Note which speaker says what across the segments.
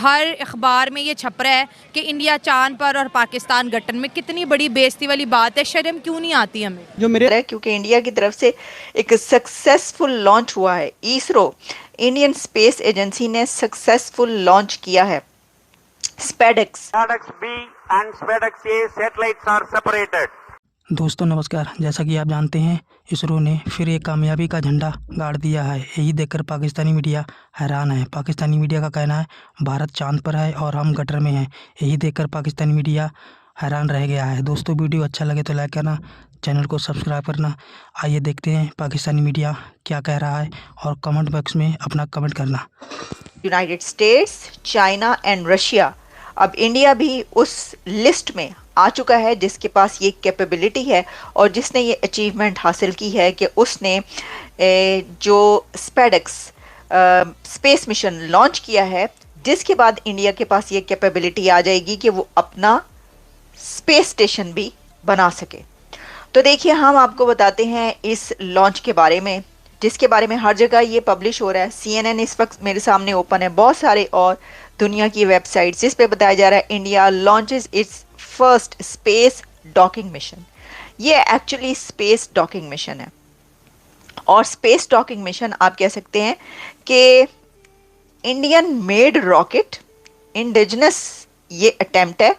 Speaker 1: हर अखबार में ये छप रहा है कि इंडिया चांद पर और पाकिस्तान गट्टन में। कितनी बड़ी बेइज्जती वाली बात है, शर्म क्यों नहीं आती हमें?
Speaker 2: जो मेरे क्योंकि इंडिया की तरफ से एक सक्सेसफुल लॉन्च हुआ है। इसरो इंडियन स्पेस एजेंसी ने सक्सेसफुल लॉन्च किया है SpaDeX.
Speaker 3: SpaceX B and SpaceX A satellites are separated.
Speaker 4: दोस्तों नमस्कार। जैसा कि आप जानते हैं, इसरो ने फिर एक कामयाबी का झंडा गाड़ दिया है। यही देखकर पाकिस्तानी मीडिया हैरान है। पाकिस्तानी मीडिया का कहना है भारत चांद पर है और हम गटर में हैं। यही देखकर पाकिस्तानी मीडिया हैरान रह गया है। दोस्तों वीडियो अच्छा लगे तो लाइक करना, चैनल को सब्सक्राइब करना। आइए देखते हैं पाकिस्तानी मीडिया क्या कह रहा है और कमेंट बॉक्स में अपना कमेंट करना।
Speaker 2: United states, China and Russia, अब इंडिया भी उस लिस्ट में आ चुका है जिसके पास ये कैपेबिलिटी है और जिसने ये अचीवमेंट हासिल की है कि उसने जो स्पेडेक्स स्पेस मिशन लॉन्च किया है, जिसके बाद इंडिया के पास ये कैपेबिलिटी आ जाएगी कि वो अपना स्पेस स्टेशन भी बना सके। तो देखिए, हम आपको बताते हैं इस लॉन्च के बारे में, जिसके बारे में हर जगह ये पब्लिश हो रहा है। CNN इस वक्त मेरे सामने ओपन है, बहुत सारे और दुनिया की वेबसाइट्स जिस पे बताया जा रहा है India launches it's first space docking mission. ये एक्चुअली स्पेस डॉकिंग मिशन है और स्पेस डॉकिंग मिशन आप कह सकते हैं कि इंडियन मेड रॉकेट इंडिजिनस ये अटेम्प्ट है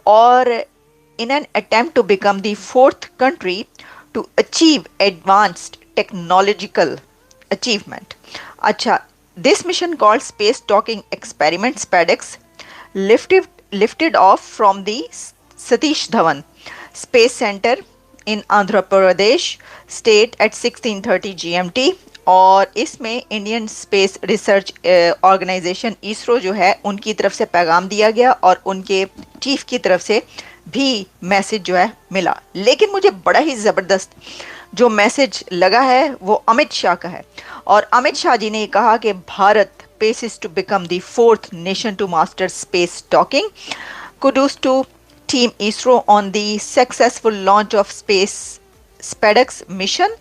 Speaker 2: और in an attempt to become the fourth country to achieve advanced technological achievement. अच्छा, this mission called space docking experiment SpaceX lifted off from the Satish Dhawan Space Center in Andhra Pradesh state at 16:30 GMT और इसमें Indian Space Research Organisation ISRO जो है उनकी तरफ से पैगाम दिया गया और उनके चीफ की तरफ से भी मैसेज जो है मिला। लेकिन मुझे बड़ा ही ज़बरदस्त जो मैसेज लगा है वो अमित शाह का है और अमित शाह जी ने कहा कि Bharat paces to become the fourth nation to master space docking. Kudos to team ISRO on the successful launch of SpaceX mission.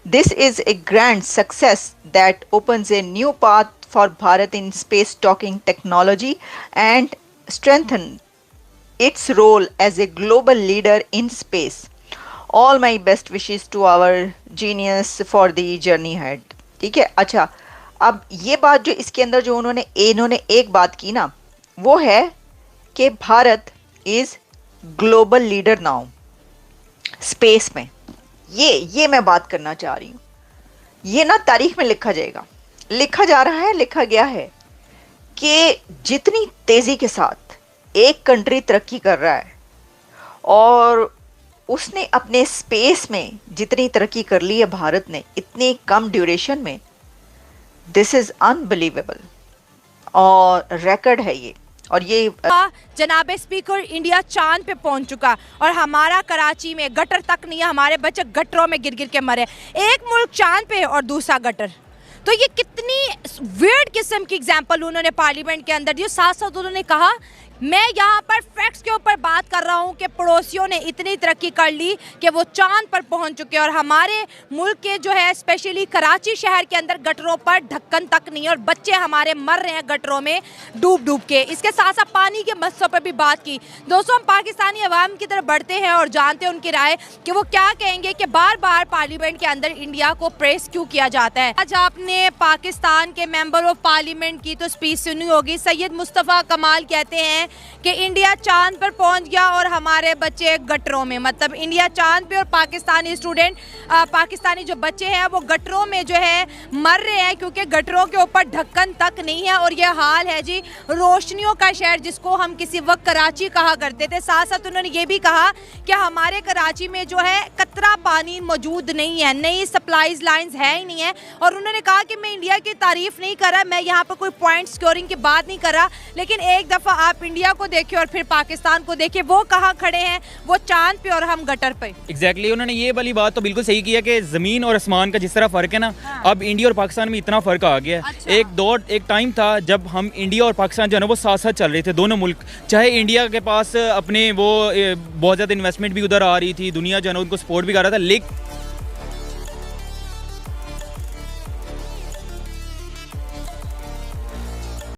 Speaker 2: This is a grand success that opens a new path for Bharat in space docking technology and strengthen its role as a global leader in space. All my best wishes to our genius for the journey ahead. ठीक है। अच्छा, अब ये बात जो इसके अंदर जो इन्होंने एक बात की ना, वो है कि Bharat is global leader now space में। ये मैं बात करना चाह रही हूँ। ये ना तारीख में लिखा जाएगा, लिखा जा रहा है, लिखा गया है कि जितनी तेजी के साथ एक कंट्री तरक्की कर रहा है और उसने अपने स्पेस में जितनी तरक्की कर ली है भारत ने इतनी कम ड्यूरेशन में, दिस इज अनबिलीवेबल और रिकॉर्ड है ये। और ये
Speaker 1: जनाबे स्पीकर, इंडिया चांद पे पहुंच चुका और हमारा कराची में गटर तक नहीं है, हमारे बच्चे गटरों में गिर गिर के मरे। एक मुल्क चांद पे और दूसरा गटर। तो ये कितनी वियर्ड किस्म की एग्जांपल उन्होंने पार्लियामेंट के अंदर दी। साथ साथ उन्होंने कहा, मैं यहाँ पर फैक्ट्स के ऊपर बात कर रहा हूँ कि पड़ोसियों ने इतनी तरक्की कर ली कि वो चांद पर पहुँच चुके और हमारे मुल्क के जो है स्पेशली कराची शहर के अंदर गटरों पर ढक्कन तक नहीं है और बच्चे हमारे मर रहे हैं गटरों में डूब डूब के। इसके साथ साथ पानी के मसलों पर भी बात की। दोस्तों, हम पाकिस्तानी अवाम की तरफ बढ़ते हैं और जानते हैं उनकी राय कि वो क्या कहेंगे कि बार बार पार्लियामेंट के अंदर इंडिया को प्रेस क्यों किया जाता है। आज आपने पाकिस्तान के मेंबर ऑफ पार्लियामेंट की तो स्पीच सुनी होगी। सैयद मुस्तफ़ा कमाल कहते हैं कि इंडिया चांद पर पहुंच गया और हमारे बच्चे गटरों में, मतलब इंडिया चांद पे और पाकिस्तानी स्टूडेंट, पाकिस्तानी जो बच्चे हैं वो गटरों में जो है मर रहे हैं क्योंकि गटरों के ऊपर ढक्कन तक नहीं है। और ये हाल है जी रोशनियों का शहर जिसको हम किसी वक्त कराची कहा करते थे। साथ साथ उन्होंने ये भी कहा कि हमारे कराची में जो है कतरा पानी मौजूद नहीं है, नई सप्लाईज लाइन्स है ही नहीं है। और उन्होंने कहा कि मैं इंडिया की तारीफ नहीं कर रहा, मैं यहाँ पर कोई पॉइंट स्कोरिंग की बात नहीं कर रहा, लेकिन एक दफ़ा आप इंडिया को देखिए और फिर पाकिस्तान को देखिए, वो कहाँ खड़े हैं, वो चांद पे और हम गटर पे।
Speaker 5: एग्जैक्टली उन्होंने ये वाली बात तो बिल्कुल सही किया कि ज़मीन और आसमान का जिस तरह फ़र्क है ना, अब इंडिया और पाकिस्तान में इतना फ़र्क आ गया है। अच्छा। एक टाइम था जब हम इंडिया और पाकिस्तान जो है ना वो साथ साथ चल रहे थे, दोनों मुल्क। चाहे इंडिया के पास अपने वो बहुत ज़्यादा इन्वेस्टमेंट भी उधर आ रही थी, दुनिया जो है ना उनको सपोर्ट भी कर रहा था, लेकिन